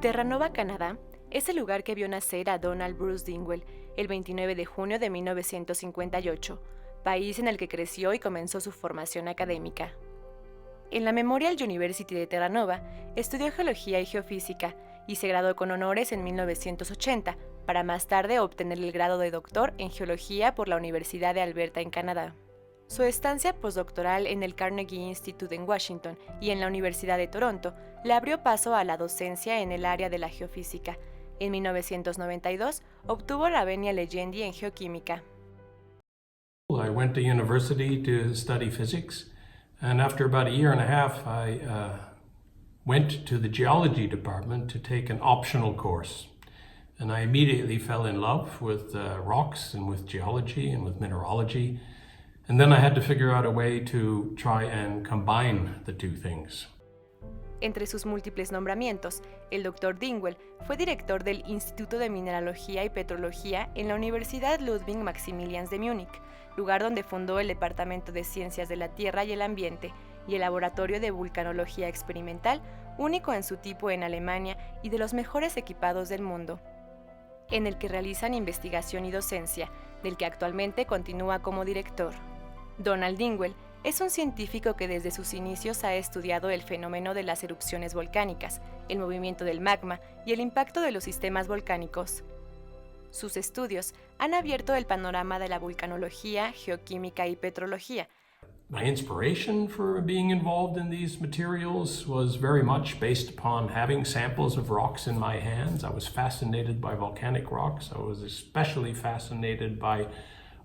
Terranova, Canadá, es el lugar que vio nacer a Donald Bruce Dingwell el 29 de junio de 1958, país en el que creció y comenzó su formación académica. En la Memorial University de Terranova, estudió geología y geofísica y se graduó con honores en 1980, para más tarde obtener el grado de doctor en geología por la Universidad de Alberta en Canadá. Su estancia postdoctoral en el Carnegie Institute en Washington y en la Universidad de Toronto le abrió paso a la docencia en el área de la geofísica. En 1992 obtuvo la venia legendi en geoquímica. I went to university to study physics, and after about a year and a half, I went to the geology department to take an optional course. And I immediately fell in love with rocks and with geology and with mineralogy. And then I had to figure out a way to try and combine the two things. Entre sus múltiples nombramientos, el Dr. Dingwell fue director del Instituto de Mineralogía y Petrología en la Universidad Ludwig Maximilians de Múnich, lugar donde fundó el Departamento de Ciencias de la Tierra y el Ambiente y el Laboratorio de Vulcanología Experimental, único en su tipo en Alemania y de los mejores equipados del mundo, en el que realizan investigación y docencia, del que actualmente continúa como director. Donald Dingwell es un científico que desde sus inicios ha estudiado el fenómeno de las erupciones volcánicas, el movimiento del magma y el impacto de los sistemas volcánicos. Sus estudios han abierto el panorama de la vulcanología, geoquímica y petrología. My inspiration for being involved in these materials was very much based upon having samples of rocks in my hands. I was fascinated by volcanic rocks. I was especially fascinated by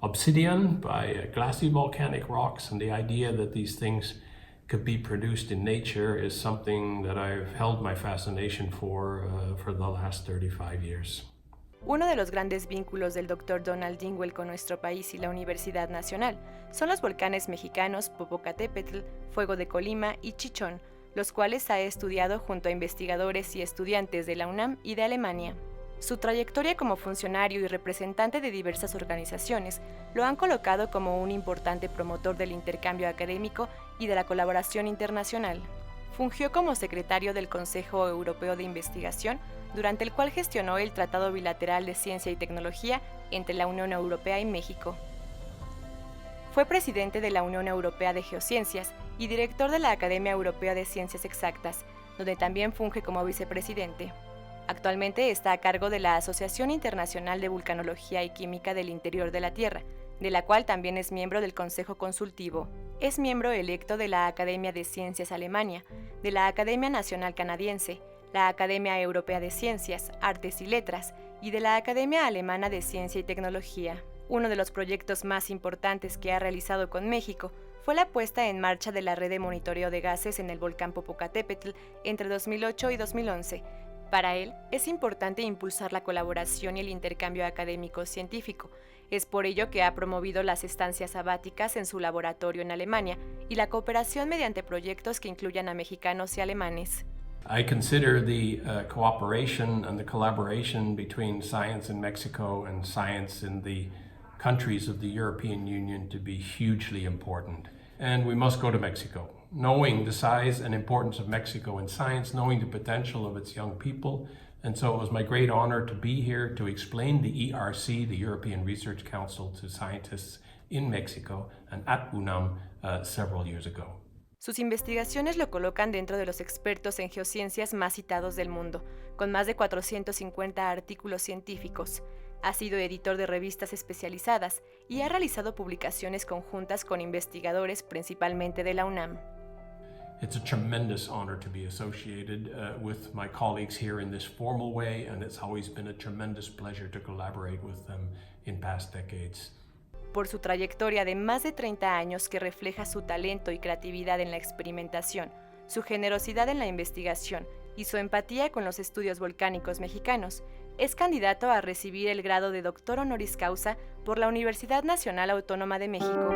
obsidian, by glassy volcanic rocks, and the idea that these things could be produced in nature is something that I've held my fascination for the last 35 years. Uno de los grandes vínculos del Dr. Donald Dingwell con nuestro país y la Universidad Nacional son los volcanes mexicanos Popocatépetl, Fuego de Colima y Chichón, los cuales ha estudiado junto a investigadores y estudiantes de la UNAM y de Alemania. Su trayectoria como funcionario y representante de diversas organizaciones lo han colocado como un importante promotor del intercambio académico y de la colaboración internacional. Fungió como secretario del Consejo Europeo de Investigación, durante el cual gestionó el Tratado Bilateral de Ciencia y Tecnología entre la Unión Europea y México. Fue presidente de la Unión Europea de Geociencias y director de la Academia Europea de Ciencias Exactas, donde también funge como vicepresidente. Actualmente está a cargo de la Asociación Internacional de Vulcanología y Química del Interior de la Tierra, de la cual también es miembro del Consejo Consultivo. Es miembro electo de la Academia de Ciencias Alemania, de la Academia Nacional Canadiense, la Academia Europea de Ciencias, Artes y Letras y de la Academia Alemana de Ciencia y Tecnología. Uno de los proyectos más importantes que ha realizado con México fue la puesta en marcha de la red de monitoreo de gases en el volcán Popocatépetl entre 2008 y 2011. Para él, es importante impulsar la colaboración y el intercambio académico-científico. Es por ello que ha promovido las estancias sabáticas en su laboratorio en Alemania y la cooperación mediante proyectos que incluyan a mexicanos y alemanes. I consider the cooperation and the collaboration between science in Mexico and science in the countries of the European Union to be hugely important. And we must go to Mexico. Knowing the size and importance of Mexico in science, knowing the potential of its young people. And so it was my great honor to be here to explain the ERC, the European Research Council, to scientists in Mexico and at UNAM several years ago. Sus investigaciones lo colocan dentro de los expertos en geociencias más citados del mundo, con más de 450 artículos científicos. Ha sido editor de revistas especializadas y ha realizado publicaciones conjuntas con investigadores principalmente de la UNAM. It's a tremendous honor to be associated with my colleagues here in this formal way, and it's always been a tremendous pleasure to collaborate with them in past decades. Por su trayectoria de más de 30 años que refleja su talento y creatividad en la experimentación, su generosidad en la investigación y su empatía con los estudios volcánicos mexicanos, es candidato a recibir el grado de Doctor Honoris Causa por la Universidad Nacional Autónoma de México.